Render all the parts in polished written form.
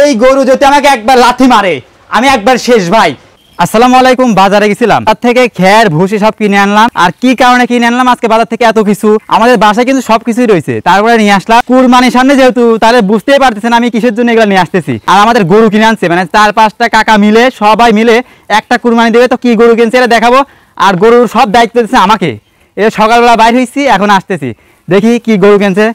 এই গরু যদি আমাকে একবার লাথি মারে আমি একবার শেষ ভাই। আসসালামু আলাইকুম। বাজারে গেছিলাম, তার থেকে খের ভুসি সব কিনে আনলাম। আর কি কারণে কিনে আনলাম, আজকে বাজার থেকে এত কিছু আমাদের বাসায় কিন্তু সবকিছুই রয়েছে, তারপরে নিয়ে আসলাম। কুরবানির সামনে যেহেতু, তাহলে বুঝতেই পারতেছেন আমি কিসের জন্য এগুলো নিয়ে আসতেছি। আর আমাদের গরু কিনে আনছে, মানে 4-5টা কাকা মিলে সবাই মিলে একটা কুরবানি দেবে। তো কি গরু কিনছে এটা দেখাবো, আর গরুর সব দায়িত্ব দিচ্ছে আমাকে। এটা সকালবেলা বাইর হয়েছি, এখন আসতেছি, দেখি কি গরু কিনছে।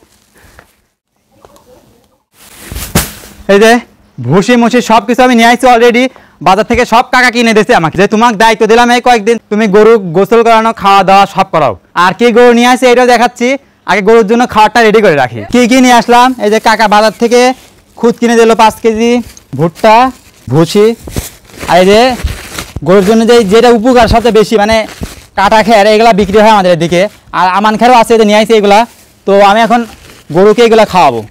এই যে ভুসি মুসি সব কিছু আমি নিয়ে আসছি অলরেডি বাজার থেকে, সব কাকা কিনে দিয়েছে আমাকে, যে তোমাকে দায়িত্ব দিলাম এই কয়েকদিন তুমি গরু গোসল করানো, খাওয়া দাওয়া সব করাও। আর কি গরু নিয়ে আসছে এটাও দেখাচ্ছি, আগে গরুর জন্য খাবারটা রেডি করে রাখি। কি কি নিয়ে আসলাম, এই যে কাকা বাজার থেকে খুদ কিনে দিল 5 কেজি ভুট্টা, ভুসি। আর এই যে গরুর জন্য যেটা উপকার সবচেয়ে বেশি, মানে কাটা খের, এগুলা বিক্রি হয় আমাদের এদিকে। আর আমান খেরও আছে, নিয়ে আসছি এগুলা। তো আমি এখন গরুকে এগুলা খাওয়াবো।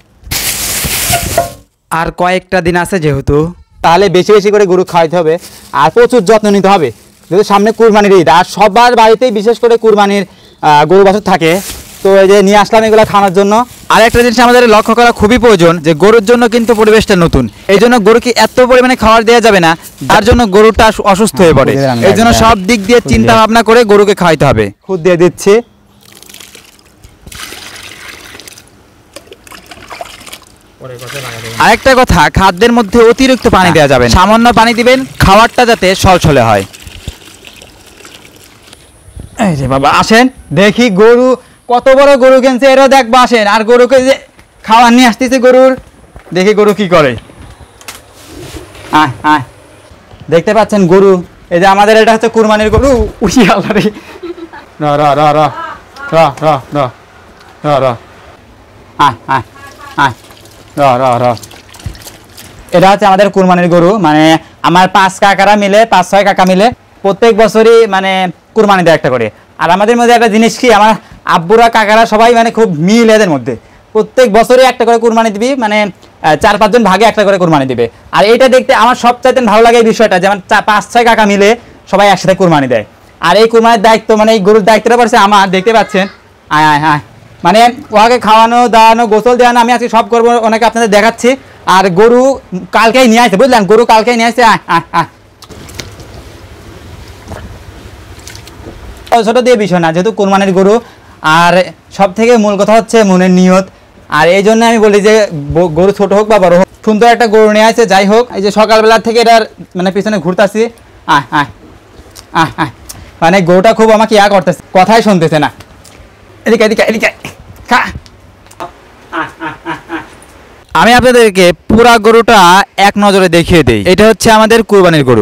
আর কয়েকটা দিন আছে যেহেতু, তাহলে বেশি বেশি করে গরু খাওয়াইতে হবে আর প্রচুর যত্ন নিতে হবে, যেহেতু সামনে কুরবানির ঈদ। আর সবার বাড়িতেই বিশেষ করে কুরবানির গরু বাছুর থাকে। তো এই যে নিয়ে আসলাম এগুলো খাওয়ানোর জন্য। আর একটা জিনিস আমাদের লক্ষ্য করা খুবই প্রয়োজন, যে গরুর জন্য কিন্তু পরিবেশটা নতুন, এই জন্য গরুকে এত পরিমাণে খাবার দেওয়া যাবে না, তার জন্য গরুটা অসুস্থ হয়ে পড়ে। এই জন্য সব দিক দিয়ে চিন্তা ভাবনা করে গরুকে খাওয়াইতে হবে। খুদ দিয়ে দিচ্ছি। আরেকটা কথা, খাদ্যের মধ্যে অতিরিক্ত পানি দেওয়া যাবে না, সামান্য পানি দিবেন, খাবারটা যাতে সলসলে হয়। এই যে বাবা আসেন, দেখি গরু কত বড় গরু কিনছে, এরও দেখবো আসেন। আর গরুকে যে খাবার নিয়ে আসতেছে গরুর, দেখি গরু কি করে। আয় দেখতে পাচ্ছেন গরু, এই যে আমাদের এটা হচ্ছে কুরবানির গরু। উঠি আল্লাহ রে, র র র র র র র র র আয় আয় আয় র র র এটা হচ্ছে আমাদের কুরবানির গরু। মানে আমার 5 কাকারা মিলে, 5-6 কাকা মিলে প্রত্যেক বছরই মানে কুরবানি দেয় একটা করে। আর আমাদের মধ্যে একটা জিনিস কি, আমার আব্বুরা কাকারা সবাই মানে খুব মিল, এদের মধ্যে প্রত্যেক বছরই একটা করে কুরবানি দিবি, মানে 4-5 জন ভাগে একটা করে কুরবানি দিবে। আর এইটা দেখতে আমার সবচাইতে ভালো লাগে এই বিষয়টা, যেমন 5-6 কাকা মিলে সবাই একসাথে কুরবানি দেয়। আর এই কুরবানির দায়িত্ব, মানে এই গরুর দায়িত্বটা পড়ছে আমার, দেখতে পাচ্ছেন। আয় আয় আয় মানে ওকে খাওয়ানো দাওয়ানো, গোসল দেওয়ানো আমি আজকে সব করবো, ওনাকে আপনাদের দেখাচ্ছি। আর গরু কালকেই নিয়ে আসছে, বুঝলেন, গরু কালকেই নিয়ে আসছে। ছোট দিয়ে বিষয় না, যেহেতু কোরবানির গরু। আর সব থেকে মূল কথা হচ্ছে মনের নিয়ত। আর এই জন্য আমি বলি যে গরু ছোট হোক বা বড় হোক, সুন্দর একটা গরু নিয়ে আসছে। যাই হোক, এই যে সকালবেলা থেকে এটার মানে পিছনে ঘুরতেছি। মানে গরুটা খুব আমাকে করতেছে, কথাই শুনতেছে না। এদিকে এদিকে এদিকে খা। আমি আপনাদেরকে পুরা গরুটা এক নজরে দেখিয়ে দেই। এটা হচ্ছে আমাদের কুরবানির গরু।